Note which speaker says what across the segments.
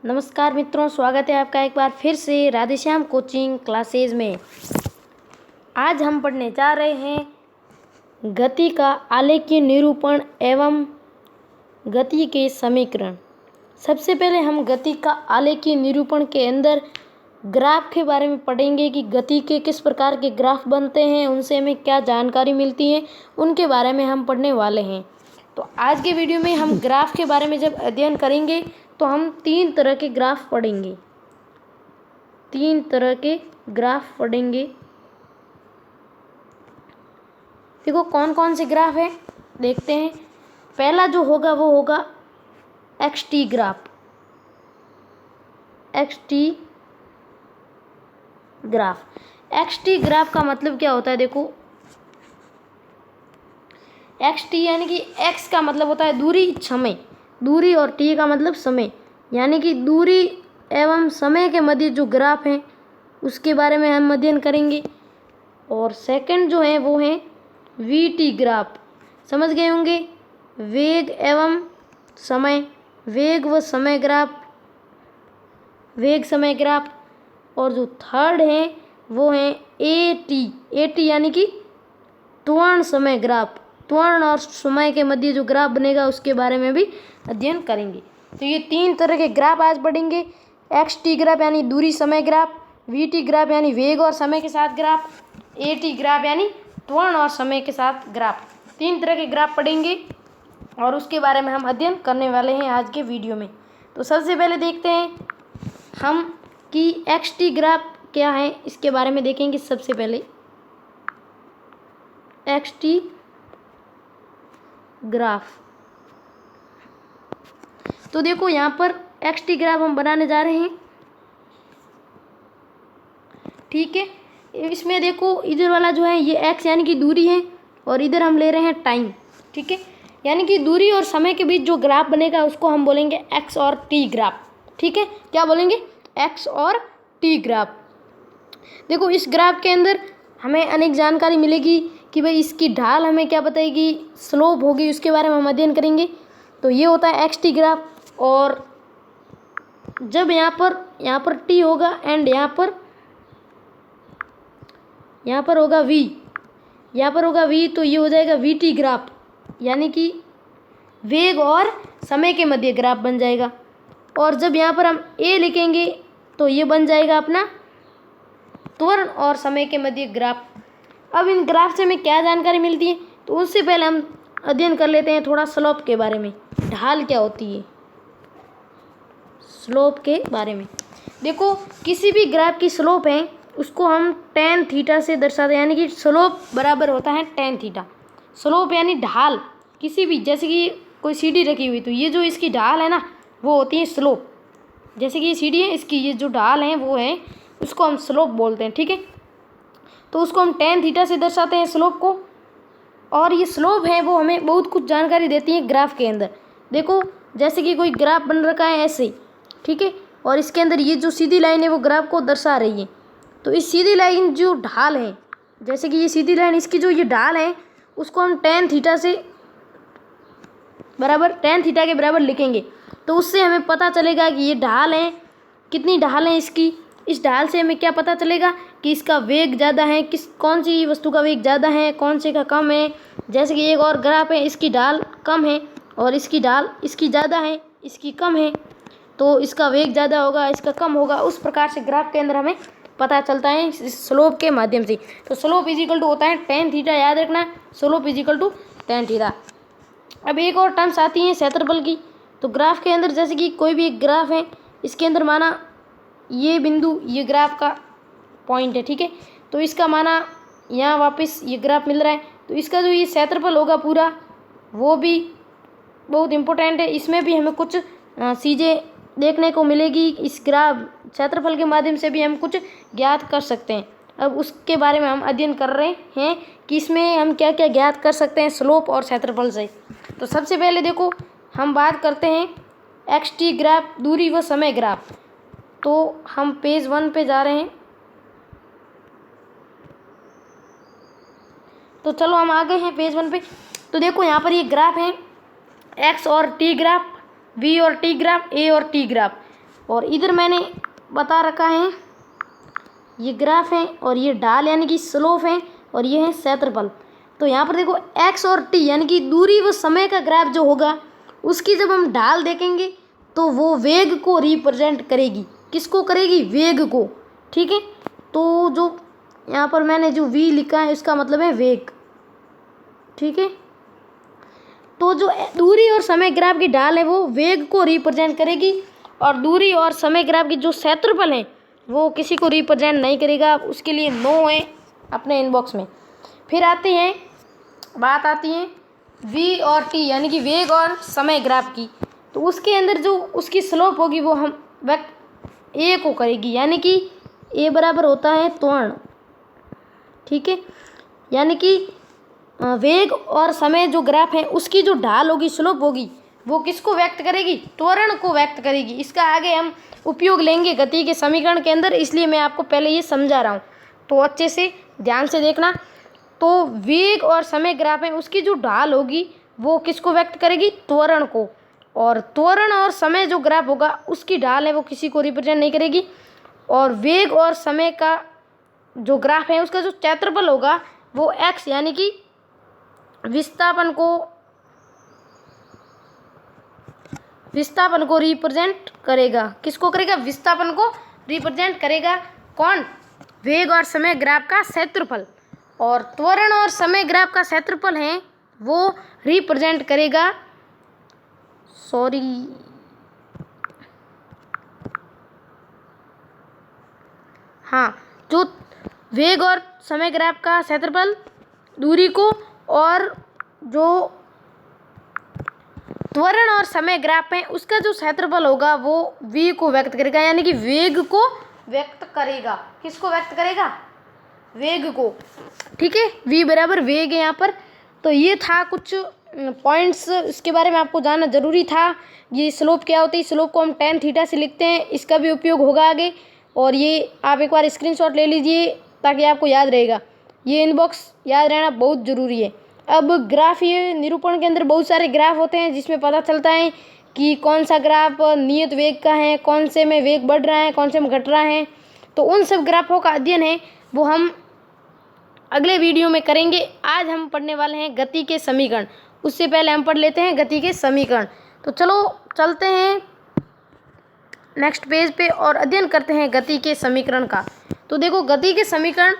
Speaker 1: नमस्कार मित्रों, स्वागत है आपका एक बार फिर से राधेश्याम कोचिंग क्लासेस में। आज हम पढ़ने जा रहे हैं गति का आलेखीय निरूपण एवं गति के समीकरण। सबसे पहले हम गति का आलेखीय निरूपण के अंदर ग्राफ के बारे में पढ़ेंगे कि गति के किस प्रकार के ग्राफ बनते हैं, उनसे हमें क्या जानकारी मिलती है, उनके बारे में हम पढ़ने वाले हैं। तो आज के वीडियो में हम ग्राफ के बारे में जब अध्ययन करेंगे तो हम तीन तरह के ग्राफ पढ़ेंगे। देखो कौन कौन से ग्राफ हैं, देखते हैं। पहला जो होगा वो होगा XT ग्राफ। XT ग्राफ का मतलब क्या होता है? देखो XT यानी कि X का मतलब होता है दूरी, समय, दूरी, और T का मतलब समय, यानी कि दूरी एवं समय के मध्य जो ग्राफ हैं उसके बारे में हम अध्ययन करेंगे। और सेकंड जो है वो है VT ग्राफ। समझ गए होंगे, वेग एवं समय, वेग व समय ग्राफ, वेग समय ग्राफ। और जो थर्ड है वो है AT यानी कि त्वरण समय ग्राफ। त्वरण और समय के मध्य जो ग्राफ बनेगा उसके बारे में भी अध्ययन करेंगे। तो ये तीन तरह के ग्राफ आज पढ़ेंगे। XT ग्राफ यानी दूरी समय ग्राफ, VT ग्राफ यानी वेग और समय के साथ ग्राफ, AT ग्राफ यानी त्वरण और समय के साथ ग्राफ। तीन तरह के ग्राफ पढ़ेंगे और उसके बारे में हम अध्ययन करने वाले हैं आज के वीडियो में। तो सबसे पहले देखते हैं हम कि XT ग्राफ क्या है, इसके बारे में देखेंगे। सबसे पहले XT ग्राफ, तो देखो यहाँ पर XT ग्राफ हम बनाने जा रहे हैं, ठीक है। इसमें देखो इधर वाला जो है ये X यानी कि दूरी है, और इधर हम ले रहे हैं टाइम, ठीक है। यानी कि दूरी और समय के बीच जो ग्राफ बनेगा उसको हम बोलेंगे X और T ग्राफ, ठीक है। क्या बोलेंगे? X और T ग्राफ। देखो इस ग्राफ के अंदर हमें अनेक जानकारी मिलेगी कि भाई इसकी ढाल हमें क्या बताएगी, स्लोप होगी, उसके बारे में हम अध्ययन करेंगे। तो ये होता है XT ग्राफ। और जब यहाँ पर T होगा एंड यहाँ पर होगा V, तो ये हो जाएगा VT ग्राफ, यानी कि वेग और समय के मध्य ग्राफ बन जाएगा। और जब यहाँ पर हम A लिखेंगे तो ये बन जाएगा अपना त्वरण और समय के मध्य ग्राफ। अब इन ग्राफ से हमें क्या जानकारी मिलती है, तो उससे पहले हम अध्ययन कर लेते हैं थोड़ा स्लोप के बारे में। ढाल क्या होती है, स्लोप के बारे में। देखो किसी भी ग्राफ की स्लोप है उसको हम tan थीटा से दर्शाते हैं, यानी कि स्लोप बराबर होता है tan थीटा। स्लोप यानी ढाल, किसी भी, जैसे कि कोई सीढ़ी रखी हुई, तो ये जो इसकी ढाल है ना वो होती है स्लोप। जैसे कि ये सीढ़ी है, इसकी ये जो ढाल है वो है, उसको हम स्लोप बोलते हैं, ठीक है। तो उसको हम tan थीटा से दर्शाते हैं स्लोप को। और ये स्लोप है वो हमें बहुत कुछ जानकारी देती है ग्राफ के अंदर। देखो जैसे कि कोई ग्राफ बन रखा है ऐसे, ठीक है, और इसके अंदर ये जो सीधी लाइन है वो ग्राफ को दर्शा रही है। तो इस सीधी लाइन जो ढाल है, जैसे कि ये सीधी लाइन, इसकी जो ये ढाल है उसको हम tan थीटा से बराबर, tan थीटा के बराबर लिखेंगे। तो उससे हमें पता चलेगा कि ये ढाल है, कितनी ढाल है इसकी। इस ढाल से हमें क्या पता चलेगा कि इसका वेग ज़्यादा है, कौन सी वस्तु का वेग ज़्यादा है, कौन से का कम है। जैसे कि एक और ग्राफ है, इसकी ढाल कम है और इसकी ढाल, इसकी ज़्यादा है, इसकी कम है, तो इसका वेग ज़्यादा होगा, इसका कम होगा। उस प्रकार से ग्राफ के अंदर हमें पता चलता है स्लोप के माध्यम से। तो स्लोप इजिकल टू होता है tan थीटा, याद रखना, slope is equal to tan theta. अब एक और टर्म्स आती हैं क्षेत्रफल की। तो ग्राफ के अंदर जैसे कि कोई भी एक ग्राफ है, इसके अंदर माना ये बिंदु, ये ग्राफ का पॉइंट है, ठीक है। तो इसका माना यहाँ वापस ये ग्राफ मिल रहा है, तो इसका जो ये क्षेत्रफल होगा पूरा, वो भी बहुत इम्पोर्टेंट है। इसमें भी हमें कुछ चीज़ें देखने को मिलेगी। इस ग्राफ क्षेत्रफल के माध्यम से भी हम कुछ ज्ञात कर सकते हैं। अब उसके बारे में हम अध्ययन कर रहे हैं कि इसमें हम क्या क्या ज्ञात कर सकते हैं स्लोप और क्षेत्रफल से। तो सबसे पहले देखो हम बात करते हैं XT ग्राफ, दूरी व समय ग्राफ। तो हम पेज 1 पे जा रहे हैं। तो चलो हम आ गए हैं पेज 1 पे। तो देखो यहाँ पर ये ग्राफ है X और T ग्राफ, V और T ग्राफ, A और T ग्राफ। और इधर मैंने बता रखा है ये ग्राफ है और ये ढाल यानी कि स्लोप है और ये है क्षेत्रफल। तो यहाँ पर देखो एक्स और टी यानी कि दूरी व समय का ग्राफ जो होगा उसकी जब हम ढाल देखेंगे तो वो वेग को रिप्रेजेंट करेगी। किसको करेगी? वेग को। ठीक है, तो जो यहाँ पर मैंने जो v लिखा है इसका मतलब है वेग। ठीक है, तो जो दूरी और समय ग्राफ की ढाल है वो वेग को रिप्रेजेंट करेगी और दूरी और समय ग्राफ की जो क्षेत्रफल है वो किसी को रिप्रेजेंट नहीं करेगा। उसके लिए नो है अपने इनबॉक्स में। फिर बात आती है v और t यानी कि वेग और समय ग्राफ की। तो उसके अंदर जो उसकी स्लोप होगी वो हम वेक्टर a को करेगी, यानी कि a बराबर होता है त्वरण। ठीक है, यानी कि वेग और समय जो ग्राफ है उसकी जो ढाल होगी, स्लोप होगी, वो किसको व्यक्त करेगी? त्वरण को व्यक्त करेगी। इसका आगे हम उपयोग लेंगे गति के समीकरण के अंदर, इसलिए मैं आपको पहले ये समझा रहा हूँ, तो अच्छे से ध्यान से देखना। तो वेग और समय ग्राफ है उसकी जो ढाल होगी वो किसको व्यक्त करेगी? त्वरण को। और त्वरण और समय जो ग्राफ होगा उसकी ढाल है वो किसी को रिप्रेजेंट नहीं करेगी। और वेग और समय का जो ग्राफ है उसका जो क्षेत्रफल होगा वो x यानी कि विस्थापन को रिप्रेजेंट करेगा। किसको करेगा? विस्थापन को रिप्रेजेंट करेगा। कौन? वेग और समय ग्राफ का क्षेत्रफल। और त्वरण और समय ग्राफ का क्षेत्रफल है वो रिप्रेजेंट करेगा जो वेग और समय ग्राफ का क्षेत्रफल दूरी को, और जो त्वरण और समय ग्राफ है उसका जो क्षेत्रफल होगा वो v को व्यक्त करेगा, यानी कि वेग को व्यक्त करेगा। किसको व्यक्त करेगा? वेग को। ठीक है, v बराबर वेग है यहाँ पर। तो ये था कुछ पॉइंट्स, इसके बारे में आपको जानना ज़रूरी था। ये स्लोप क्या होती है? स्लोप को हम tan थीटा से लिखते हैं, इसका भी उपयोग होगा आगे। और ये आप एक बार स्क्रीनशॉट ले लीजिए ताकि आपको याद रहेगा। ये इनबॉक्स याद रहना बहुत ज़रूरी है। अब ग्राफ, ये निरूपण के अंदर बहुत सारे ग्राफ होते हैं जिसमें पता चलता है कि कौन सा ग्राफ नियत वेग का है, कौन से में वेग बढ़ रहा है, कौन से में घट रहा है। तो उन सब ग्राफों का अध्ययन है वो हम अगले वीडियो में करेंगे। आज हम पढ़ने वाले हैं गति के समीकरण। उससे पहले हम पढ़ लेते हैं गति के समीकरण। तो चलो चलते हैं नेक्स्ट पेज पे और अध्ययन करते हैं गति के समीकरण का। तो देखो, गति के समीकरण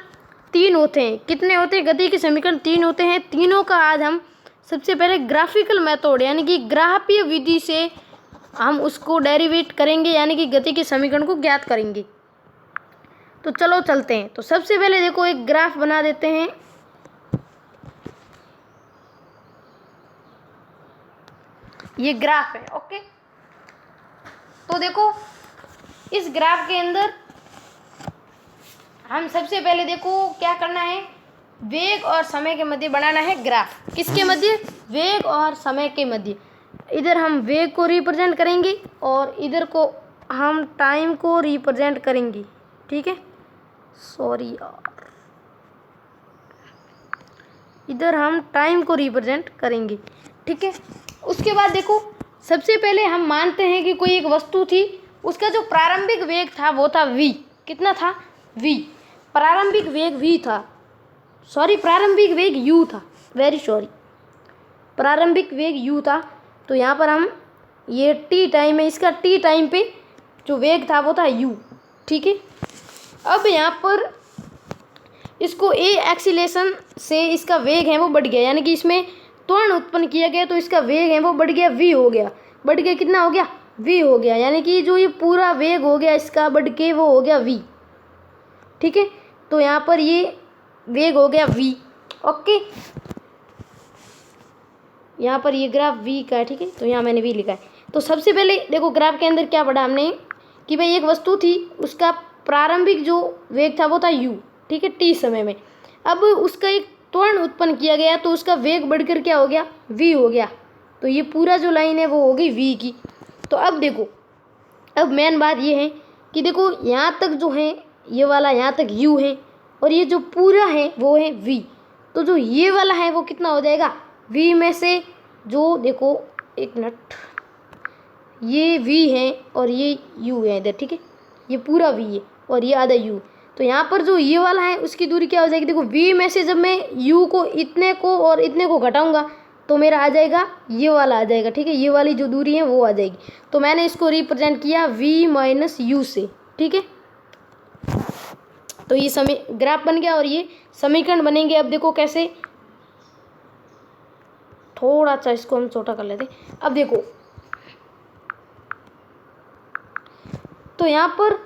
Speaker 1: 3 होते हैं। कितने होते हैं? गति के समीकरण 3 होते हैं। तीनों का आज हम सबसे पहले ग्राफिकल मेथड यानी कि ग्राफीय विधि से हम उसको डेरिवेट करेंगे, यानी कि गति के समीकरण को ज्ञात करेंगे। तो चलो चलते हैं। तो सबसे पहले देखो एक ग्राफ बना देते हैं। ये ग्राफ है, ओके। तो देखो इस ग्राफ के अंदर हम सबसे पहले देखो क्या करना है, वेग और समय के मध्य बनाना है ग्राफ। किसके मध्य? वेग और समय के मध्य। इधर हम वेग को रिप्रेजेंट करेंगे और इधर को हम टाइम को रिप्रेजेंट करेंगे। ठीक है, सॉरी यार, इधर हम टाइम को रिप्रेजेंट करेंगे। ठीक है, उसके बाद देखो सबसे पहले हम मानते हैं कि कोई एक वस्तु थी, उसका जो प्रारंभिक वेग था वो था v। कितना था? v। प्रारंभिक वेग v था, प्रारंभिक वेग u था, प्रारंभिक वेग u था। तो यहाँ पर हम ये t टाइम है, इसका t टाइम पे जो वेग था वो था u। ठीक है, अब यहाँ पर इसको a एक्सीलेशन से इसका वेग है वो बढ़ गया, यानी कि इसमें त्वरण उत्पन्न किया गया तो इसका वेग है वो बढ़ गया, v हो गया। बढ़ गया कितना हो गया? v हो गया, यानी कि जो ये पूरा वेग हो गया इसका बढ़ के वो हो गया v। ठीक है, तो यहाँ पर ये वेग हो गया v। ओके, यहाँ पर ये ग्राफ v का है। ठीक है, तो यहाँ मैंने v लिखा है। तो सबसे पहले देखो ग्राफ के अंदर क्या पढ़ा हमने कि भाई एक वस्तु थी, उसका प्रारंभिक जो वेग था वो था u। ठीक है, t समय में। अब उसका एक त्वरण उत्पन्न किया गया तो उसका वेग बढ़कर क्या हो गया? v हो गया। तो ये पूरा जो लाइन है वो होगी v की। तो अब देखो, अब मेन बात ये है कि देखो यहाँ तक जो है ये वाला, यहाँ तक u है और ये जो पूरा है वो है v। तो जो ये वाला है वो कितना हो जाएगा? v में से जो देखो, एक मिनट, ये v है और ये u है इधर, ठीक है, ये पूरा v है और ये आधा u। तो यहाँ पर जो ये वाला है उसकी दूरी क्या हो जाएगी, देखो v में से जब मैं u को इतने को और इतने को घटाऊंगा तो मेरा आ जाएगा ये वाला आ जाएगा, ठीक है, ये वाली जो दूरी है वो आ जाएगी। तो मैंने इसको रिप्रेजेंट किया v माइनस यू से, ठीक है। तो ये ग्राफ बन गया और ये समीकरण बनेंगे। अब देखो कैसे, थोड़ा सा इसको हम छोटा कर लेते। अब देखो तो यहाँ पर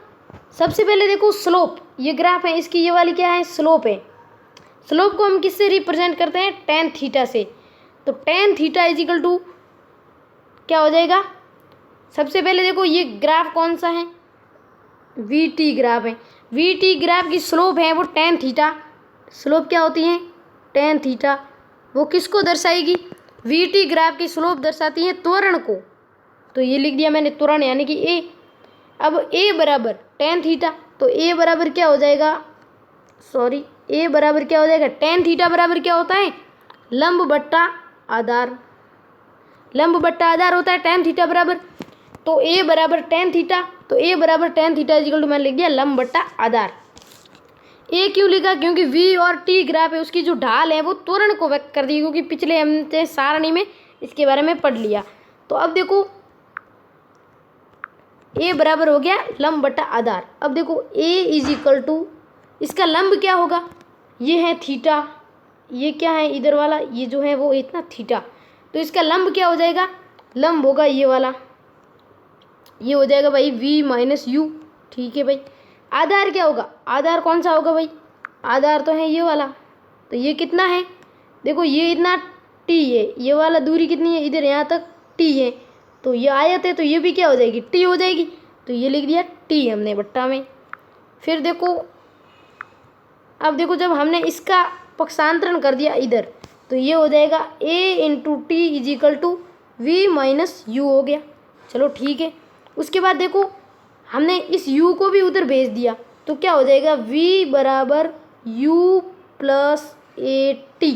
Speaker 1: सबसे पहले देखो स्लोप, ये ग्राफ है, इसकी ये वाली क्या है, स्लोप है। स्लोप को हम किससे रिप्रेजेंट करते हैं, टेन थीटा से। तो tan theta is equal to क्या हो जाएगा, सबसे पहले देखो ये ग्राफ कौन सा है, वी टी ग्राफ है। वी टी ग्राफ की स्लोप है वो टेन थीटा। स्लोप क्या होती है, टेन थीटा। वो किसको दर्शाएगी, वी टी ग्राफ की स्लोप दर्शाती है त्वरण को। तो ये लिख दिया मैंने त्वरण यानी कि ए। अब ए बराबर टेन थीटा, तो ए बराबर क्या हो जाएगा, सॉरी ए बराबर क्या हो जाएगा, टेन थीटा बराबर क्या होता है, लंब बट्टा आधार। लंब बट्टा आधार होता है टेन थीटा बराबर। तो ए बराबर टेन थीटा, तो ए बराबर टेन थीटा इक्वल टू मैंने लिख दिया लंब बट्टा आधार। ए क्यों लिखा, क्योंकि वी और टी ग्राफ है उसकी जो ढाल है वो त्वरण को व्यक्त कर दी, क्योंकि पिछले हमने सारणी में इसके बारे में पढ़ लिया। तो अब देखो ए बराबर हो गया लंब बट्टा आधार। अब देखो ए इज इक्वल टू, इसका लंब क्या होगा, ये है थीटा, ये क्या है इधर वाला, ये जो है वो इतना थीटा। तो इसका लंब क्या हो जाएगा, लंब होगा ये वाला, ये हो जाएगा भाई v माइनस यू, ठीक है भाई। आधार क्या होगा, आधार कौन सा होगा भाई, आधार तो है ये वाला। तो ये कितना है, देखो ये इतना t है, ये वाला दूरी कितनी है, इधर यहाँ तक t है। तो ये आयत है तो ये भी क्या हो जाएगी, t हो जाएगी। तो ये लिख दिया t हमने बट्टा में। फिर देखो, अब देखो जब हमने इसका पक्षांतरण कर दिया इधर, तो ये हो जाएगा a into t is equal to v minus u हो गया। चलो ठीक है। उसके बाद देखो हमने इस u को भी उधर भेज दिया, तो क्या हो जाएगा v बराबर u plus A T.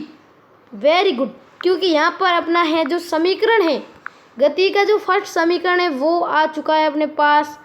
Speaker 1: Very good, क्योंकि यहाँ पर अपना है जो समीकरण है, गति का जो फर्स्ट समीकरण है वो आ चुका है अपने पास।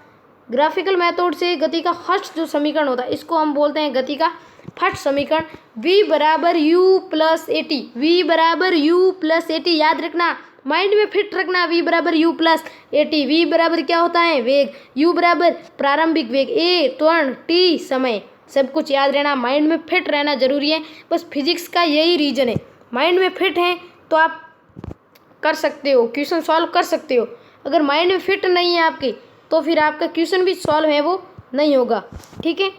Speaker 1: ग्राफिकल मेथड से गति का फर्स्ट जो समीकरण होता है इसको हम बोलते हैं गति का फर्स्ट समीकरण। v बराबर u प्लस ए टी, वी बराबर u प्लस ए टी, याद रखना, माइंड में फिट रखना, v बराबर u प्लस ए टी। वी बराबर क्या होता है, वेग, u बराबर प्रारंभिक वेग, ए त्वरण, t समय। सब कुछ याद रहना, माइंड में फिट रहना जरूरी है। बस फिजिक्स का यही रीजन है, माइंड में फिट है तो आप कर सकते हो, क्वेश्चन सॉल्व कर सकते हो। अगर माइंड में फिट नहीं है आपके तो फिर आपका क्वेश्चन भी सॉल्व है वो नहीं होगा, ठीक है।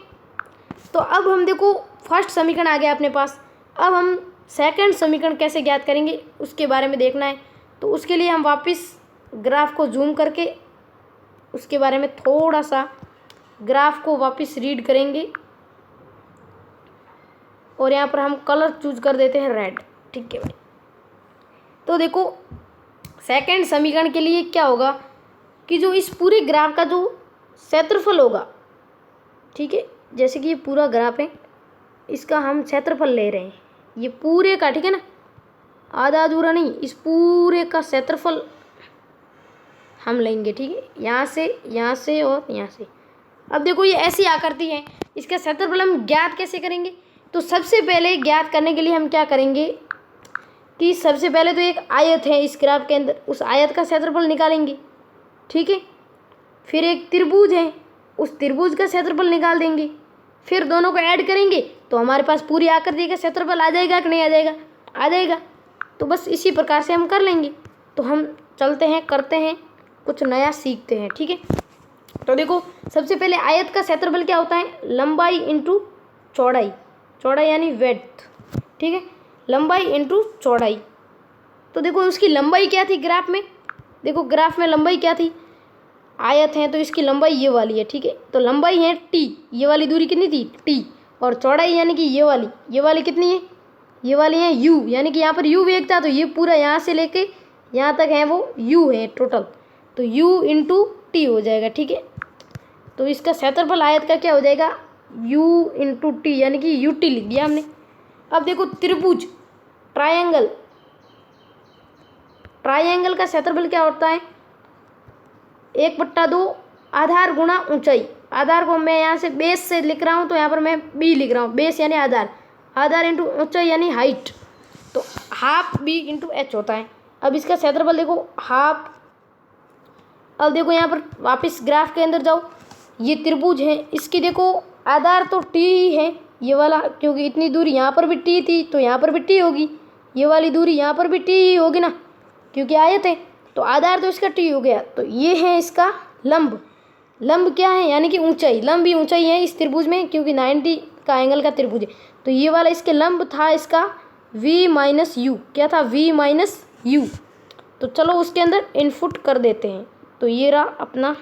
Speaker 1: तो अब हम देखो फर्स्ट समीकरण आ गया अपने पास। अब हम सेकंड समीकरण कैसे ज्ञात करेंगे उसके बारे में देखना है। तो उसके लिए हम वापस ग्राफ को जूम करके उसके बारे में थोड़ा सा ग्राफ को वापस रीड करेंगे और यहाँ पर हम कलर चूज कर देते हैं रेड, ठीक है भाई। तो देखो सेकंड समीकरण के लिए क्या होगा कि जो इस पूरे ग्राफ का जो क्षेत्रफल होगा, ठीक है, जैसे कि ये पूरा ग्राफ है इसका हम क्षेत्रफल ले रहे हैं, ये पूरे का, ठीक है ना, आधा अधूरा नहीं, इस पूरे का क्षेत्रफल हम लेंगे, ठीक है, यहाँ से और यहाँ से। अब देखो ये ऐसी आकृति है, इसका क्षेत्रफल हम ज्ञात कैसे करेंगे। तो सबसे पहले ज्ञात करने के लिए हम क्या करेंगे कि सबसे पहले तो एक आयत है इस ग्राफ के अंदर, उस आयत का क्षेत्रफल निकालेंगे, ठीक है। फिर एक त्रिभुज है, उस त्रिभुज का क्षेत्रफल निकाल देंगे। फिर दोनों को ऐड करेंगे तो हमारे पास पूरी आकृति का क्षेत्रफल आ जाएगा कि नहीं आ जाएगा, आ जाएगा। तो बस इसी प्रकार से हम कर लेंगे। तो हम चलते हैं, करते हैं, कुछ नया सीखते हैं, ठीक है। तो देखो सबसे पहले आयत का क्षेत्रफल क्या होता है, लंबाई इंटू चौड़ाई, चौड़ाई यानी वेड्थ, ठीक है, लंबाई इंटू चौड़ाई। तो देखो उसकी लंबाई क्या थी ग्राफ में, देखो ग्राफ में लंबाई क्या थी, आयत है तो इसकी लंबाई ये वाली है, ठीक है। तो लंबाई है टी, ये वाली दूरी कितनी थी टी, और चौड़ाई यानी कि ये वाली कितनी है, ये वाली है यू, यानी कि यहाँ पर यू वेग था तो ये पूरा यहाँ से लेके यहाँ तक है वो यू है टोटल। तो यू इंटू टी हो जाएगा, ठीक है। तो इसका क्षेत्रफल आयत का क्या हो जाएगा, u इंटू टी, यानी कि यू टी लिख दिया हमने। अब देखो त्रिभुज, ट्रायंगल, ट्रायंगल का क्षेत्रफल क्या होता है, 1/2 आधार गुणा ऊंचाई। आधार को मैं यहाँ से बेस से लिख रहा हूँ तो यहाँ पर मैं बी लिख रहा हूँ। बेस यानी आधार, आधार इंटू ऊंचाई यानी हाइट, तो हाफ बी इंटू एच होता है। अब इसका क्षेत्रफल देखो हाफ। अब देखो यहाँ पर वापस ग्राफ के अंदर जाओ, ये त्रिभुज है, इसकी देखो आधार तो टी ही है ये वाला, क्योंकि इतनी दूरी यहाँ पर भी टी थी तो यहाँ पर भी टी होगी, ये वाली दूरी यहाँ पर भी टी ही होगी ना, क्योंकि आयत है, तो आधार तो इसका टी हो गया। तो ये है इसका लंब। लंब क्या है, यानी कि ऊंचाई, लंब भी ऊंचाई है इस त्रिभुज में, क्योंकि 90 का एंगल का त्रिभुज है। तो ये वाला इसके लंब था इसका v माइनस यू, क्या था v माइनस यू। तो चलो उसके अंदर इनपुट कर देते हैं। तो ये रहा अपना,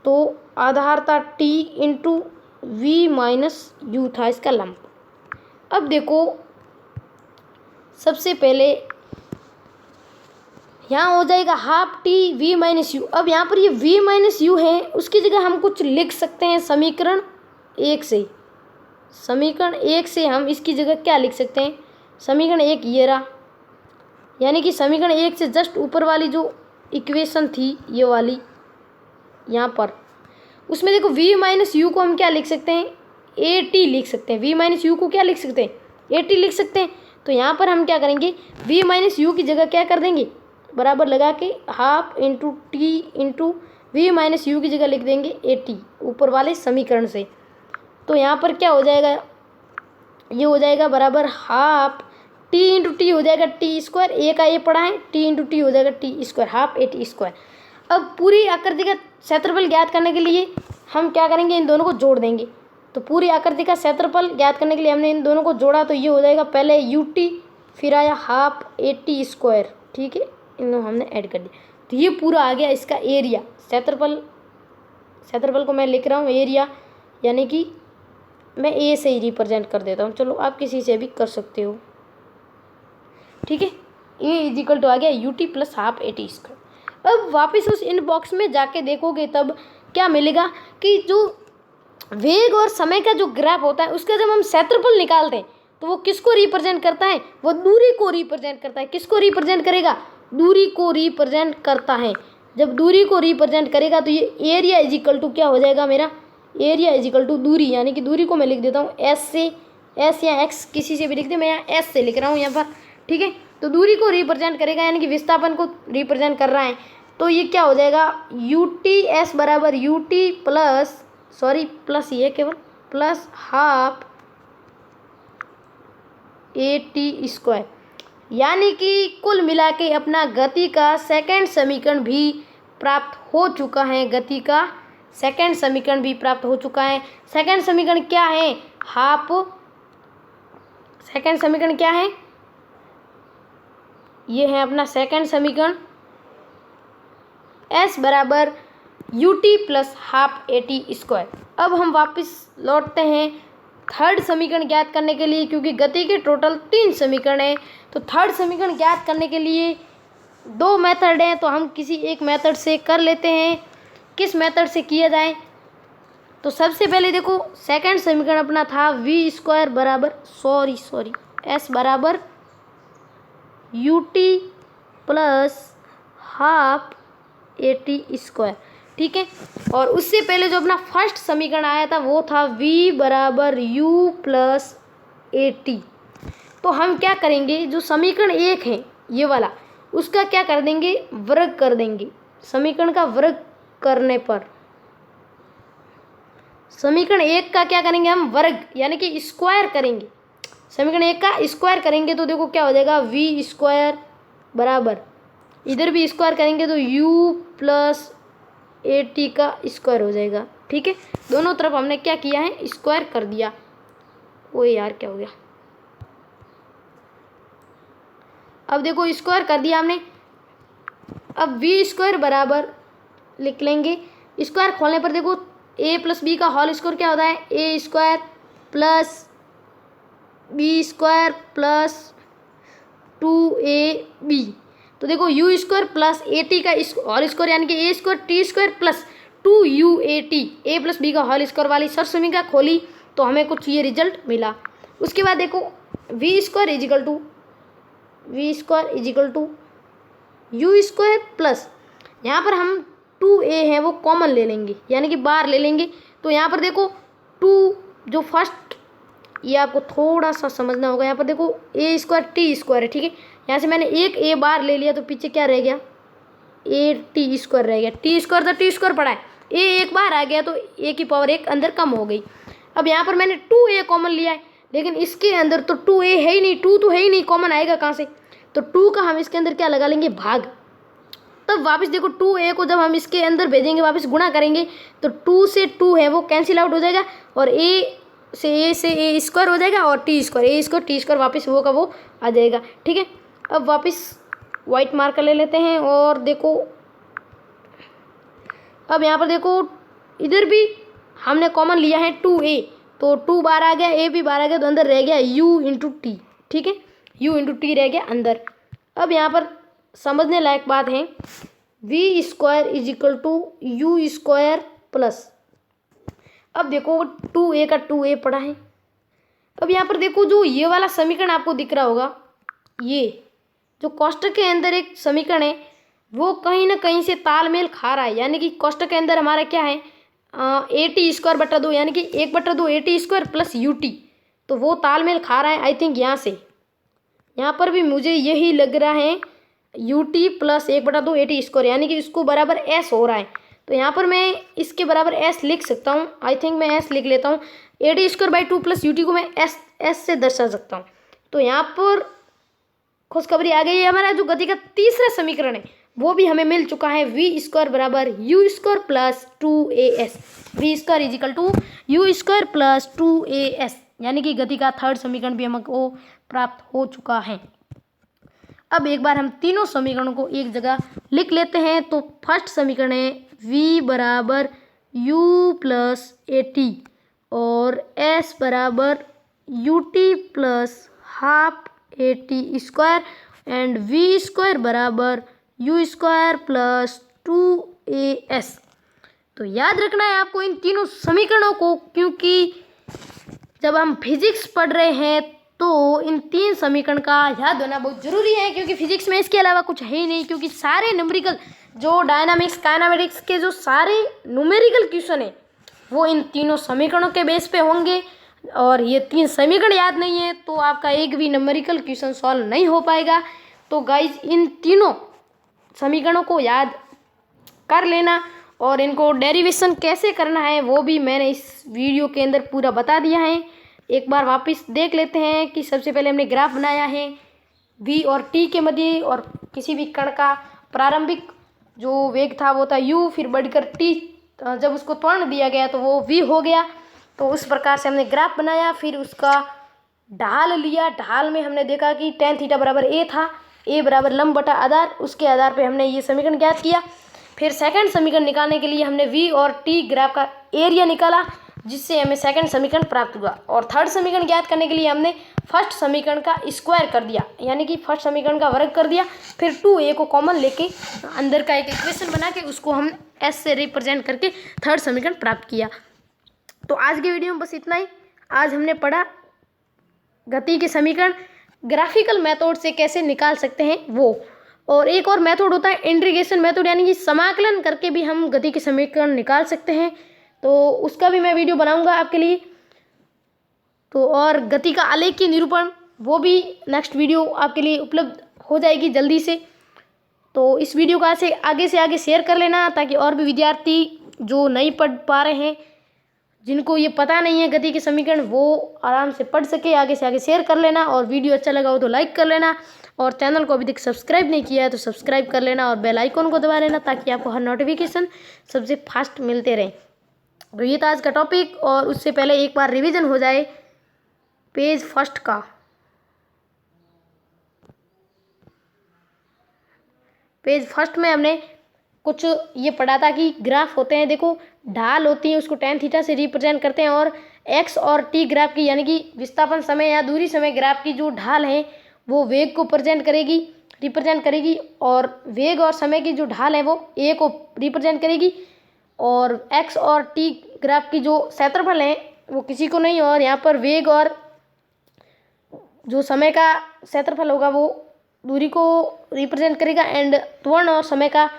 Speaker 1: तो आधार था t into v minus u था इसका लंब। अब देखो सबसे पहले यहाँ हो जाएगा half T V minus you. अब यहाँ पर ये v माइनस यू है, उसकी जगह हम कुछ लिख सकते हैं समीकरण 1 से। समीकरण 1 से हम इसकी जगह क्या लिख सकते हैं, समीकरण 1 ये रहा, यानी कि समीकरण 1 से जस्ट ऊपर वाली जो इक्वेशन थी ये वाली यहाँ पर, उसमें देखो v माइनस यू को हम क्या लिख सकते हैं, ए टी लिख सकते हैं। v माइनस यू को क्या लिख सकते हैं, ए टी लिख सकते हैं। तो यहाँ पर हम क्या करेंगे, v माइनस यू की जगह क्या कर देंगे, बराबर लगा के half into t into v minus u की जगह लिख देंगे ए टी ऊपर वाले समीकरण से। तो यहाँ पर क्या हो जाएगा, ये हो जाएगा बराबर हाफ टी इंटू टी हो जाएगा टी स्क्वायर, ए का ए पड़ा है, टी इंटू टी हो जाएगा T square, half A T square. अब पूरी आकृति का क्षेत्रफल ज्ञात करने के लिए हम क्या करेंगे, इन दोनों को जोड़ देंगे। तो पूरी आकृति का क्षेत्रफल ज्ञात करने के लिए हमने इन दोनों को जोड़ा, तो ये हो जाएगा पहले यू टी फिर आया हाफ ए टी स्क्वायर, ठीक है, इन दोनों हमने ऐड कर दिया। तो ये पूरा आ गया इसका एरिया। क्षेत्रफल को मैं लिख रहा हूँ एरिया, यानी कि मैं ए से ही रिप्रेजेंट कर देता हूँ, चलो आप किसी से भी कर सकते हो, ठीक है। ए इजिकल टू आ गया U T plus half A T square. अब वापस उस इनबॉक्स में जाके देखोगे तब क्या मिलेगा कि जो वेग और समय का जो ग्राफ होता है उसका जब हम क्षेत्रफल निकालते हैं तो वो किसको रिप्रेजेंट करता है, वो दूरी को रिप्रेजेंट करता है। किसको रिप्रेजेंट करेगा, दूरी को रिप्रेजेंट करता है। जब दूरी को रिप्रेजेंट करेगा तो ये एरिया इजिकल टू क्या हो जाएगा मेरा, एरिया इजिकल टू दूरी, यानी कि दूरी को मैं लिख देता हूँ एस से, एस या एक्स किसी से भी लिख दे, मैं यहाँ एस से लिख रहा हूँ यहाँ पर, ठीक है। तो दूरी को रिप्रेजेंट करेगा, यानी कि विस्थापन को रिप्रेजेंट कर रहा है। तो ये क्या हो जाएगा, यू टी एस बराबर U T plus, sorry plus ये केवल plus half A T square, यानी कि कुल मिला के अपना गति का सेकंड समीकरण भी प्राप्त हो चुका है। गति का सेकंड समीकरण भी प्राप्त हो चुका है। सेकंड समीकरण क्या है, हाफ, सेकंड समीकरण क्या है, ये है अपना सेकंड समीकरण, s बराबर U T plus half A T square. अब हम वापस लौटते हैं थर्ड समीकरण ज्ञात करने के लिए, क्योंकि गति के टोटल 3 समीकरण हैं। तो थर्ड समीकरण ज्ञात करने के लिए 2 मेथड हैं, तो हम किसी एक मेथड से कर लेते हैं। किस मेथड से किया जाए, तो सबसे पहले देखो सेकंड समीकरण अपना था वी स्क्वायर बराबर सॉरी एस बराबर U T plus half A T square, ठीक है। और उससे पहले जो अपना फर्स्ट समीकरण आया था वो था v बराबर u प्लस ए टी। तो हम क्या करेंगे, जो समीकरण 1 है ये वाला, उसका क्या कर देंगे, वर्ग कर देंगे। समीकरण का वर्ग करने पर समीकरण 1 का क्या करेंगे हम, वर्ग यानी कि स्क्वायर करेंगे। समीकरण 1 का स्क्वायर करेंगे तो देखो क्या हो जाएगा, v स्क्वायर बराबर, इधर भी स्क्वायर करेंगे तो u प्लस ए टी का स्क्वायर हो जाएगा, ठीक है। दोनों तरफ हमने क्या किया है, स्क्वायर कर दिया। ओ यार क्या हो गया, अब देखो स्क्वायर कर दिया हमने। अब वी स्क्वायर बराबर लिख लेंगे, स्क्वायर खोलने पर देखो ए प्लस बी का होल स्क्वायर क्या होता है, A square plus B square plus 2ab। तो देखो यू स्क्वायर प्लस ए टी का होल स्क्वायर, यानी कि A square T square plus 2uat, A plus B का होल स्क्वायर वाली सरसमीका खोली तो हमें कुछ ये रिजल्ट मिला। उसके बाद देखो v square is equal to u square plus, यहाँ पर हम 2a है वो कॉमन ले लेंगे, यानी कि बाहर ले लेंगे। तो यहाँ पर देखो 2 जो फर्स्ट, ये आपको थोड़ा सा समझना होगा। यहाँ पर देखो a स्क्वायर टी स्क्वायर है, ठीक है। यहाँ से मैंने एक a बाहर ले लिया तो पीछे क्या रह गया, ए टी स्क्वायर रह गया। टी स्क्वायर तो टी स्क्वायर पड़ा है, ए एक बाहर आ गया तो ए की पावर एक अंदर कम हो गई। अब यहाँ पर मैंने 2a कॉमन लिया है, लेकिन इसके अंदर तो 2a है ही नहीं, 2 तो है ही नहीं, कॉमन आएगा कहाँ से। तो 2 का हम इसके अंदर क्या लगा लेंगे, भाग। तब वापस देखो 2a को जब हम इसके अंदर भेजेंगे, वापस गुणा करेंगे तो 2 से 2 है वो कैंसिल आउट हो जाएगा, और a से a स्क्वायर हो जाएगा, और T square a square T square वापस वो का वो आ जाएगा, ठीक है। अब वापस वाइट मार्कर ले लेते हैं और देखो अब यहाँ पर देखो इधर भी हमने कॉमन लिया है 2a, तो 2 बार आ गया, a भी बार आ गया, तो अंदर रह गया u इंटू टी, ठीक है, u इंटू टी रह गया अंदर। अब यहाँ पर समझने लायक बात है, v square is equal to u square plus, अब देखो 2a का 2a पड़ा है। अब यहाँ पर देखो जो ये वाला समीकरण आपको दिख रहा होगा, ये जो कोष्टक के अंदर एक समीकरण है वो कहीं ना कहीं से तालमेल खा रहा है, यानी कि कोष्टक के अंदर हमारा क्या है, ए टी स्क्वायर बटा 2, यानी कि 1/2 A T square plus U T, तो वो तालमेल खा रहा है। आई थिंक यहाँ से यहाँ पर भी मुझे यही लग रहा है, U T plus 1/2 A T square, यानी कि इसको बराबर एस हो रहा है। तो यहाँ पर मैं इसके बराबर एस लिख सकता हूँ, आई थिंक मैं एस लिख लेता हूँ। A T square by 2 plus U T को मैं एस से दर्शा सकता हूँ। तो यहाँ पर खुशखबरी आ गई है, हमारा जो गति का तीसरा समीकरण है वो भी हमें मिल चुका है, वी स्क्वायर बराबर u square plus 2as, v square is equal to u square plus 2as, यानी कि गति का थर्ड समीकरण भी हमको प्राप्त हो चुका है। अब एक बार हम तीनों समीकरणों को एक जगह लिख लेते हैं। तो फर्स्ट समीकरण है v बराबर u प्लस ए टी और s बराबर U T plus half A T square and v square बराबर यू स्क्वायर प्लस 2as। तो याद रखना है आपको इन तीनों समीकरणों को, क्योंकि जब हम फिजिक्स पढ़ रहे हैं तो इन 3 समीकरण का याद होना बहुत ज़रूरी है, क्योंकि फिजिक्स में इसके अलावा कुछ है ही नहीं। क्योंकि सारे न्यूमेरिकल जो डायनामिक्स काइनेमेटिक्स के जो सारे न्यूमेरिकल क्वेश्चन है वो इन तीनों समीकरणों के बेस पे होंगे, और ये 3 समीकरण याद नहीं है तो आपका एक भी न्यूमेरिकल क्वेश्चन सॉल्व नहीं हो पाएगा। तो गाइज इन तीनों समीकरणों को याद कर लेना, और इनको डेरिवेशन कैसे करना है वो भी मैंने इस वीडियो के अंदर पूरा बता दिया है। एक बार वापस देख लेते हैं कि सबसे पहले हमने ग्राफ बनाया है v और t के मध्य, और किसी भी कण का प्रारंभिक जो वेग था वो था u, फिर बढ़कर t, जब उसको त्वरण दिया गया तो वो v हो गया। तो उस प्रकार से हमने ग्राफ बनाया, फिर उसका ढाल लिया, ढाल में हमने देखा कि tan थीटा बराबर a था, a बराबर लंब बटा आधार, उसके आधार पे हमने ये समीकरण ज्ञात किया। फिर सेकंड समीकरण निकालने के लिए हमने v और t ग्राफ का एरिया निकाला, जिससे हमें सेकंड समीकरण प्राप्त हुआ। और थर्ड समीकरण ज्ञात करने के लिए हमने फर्स्ट समीकरण का स्क्वायर कर दिया, यानी कि फर्स्ट समीकरण का वर्ग कर दिया। फिर 2a को कॉमन लेके अंदर का एक इक्वेशन बना के उसको हम s से रिप्रेजेंट करके थर्ड समीकरण प्राप्त किया। तो आज के वीडियो में बस इतना ही। आज हमने पढ़ा गति के समीकरण ग्राफिकल मेथड से कैसे निकाल सकते हैं वो, और एक और मेथड होता है इंटीग्रेशन मेथड, यानी कि समाकलन करके भी हम गति के समीकरण निकाल सकते हैं। तो उसका भी मैं वीडियो बनाऊंगा आपके लिए। तो और गति का आलेखीय निरूपण वो भी नेक्स्ट वीडियो आपके लिए उपलब्ध हो जाएगी जल्दी से। तो इस वीडियो को से आगे शेयर कर लेना, ताकि और भी विद्यार्थी जो नहीं पढ़ पा रहे हैं, जिनको ये पता नहीं है गति के समीकरण, वो आराम से पढ़ सके। आगे शेयर कर लेना, और वीडियो अच्छा लगा हो तो लाइक कर लेना, और चैनल को अभी तक सब्सक्राइब नहीं किया है तो सब्सक्राइब कर लेना, और बेल आइकन को दबा लेना, ताकि आपको हर नोटिफिकेशन सबसे फास्ट मिलते रहे। तो ये था आज का टॉपिक, और उससे पहले एक बार रिवीजन हो जाए पेज फर्स्ट का। पेज फर्स्ट में हमने कुछ ये पढ़ा था कि ग्राफ होते हैं, देखो ढाल होती है, उसको tan थीटा से रिप्रेजेंट करते हैं, और x और t ग्राफ की, यानी कि विस्थापन समय या दूरी समय ग्राफ की जो ढाल है वो वेग को रिप्रेजेंट करेगी, और वेग और समय की जो ढाल है वो a को रिप्रेजेंट करेगी, और x और t ग्राफ की जो क्षेत्रफल है वो किसी को नहीं, और यहाँ पर वेग और जो समय का क्षेत्रफल होगा वो दूरी को रिप्रेजेंट करेगा, एंड त्वरण और समय का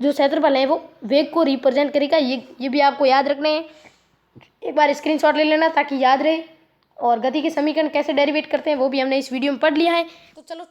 Speaker 1: जो क्षेत्रफल है वो वेग को रिप्रेजेंट करेगा। ये भी आपको याद रखने हैं। एक बार स्क्रीनशॉट ले लेना ताकि याद रहे। और गति के समीकरण कैसे डेरिवेट करते हैं वो भी हमने इस वीडियो में पढ़ लिया है। तो चलो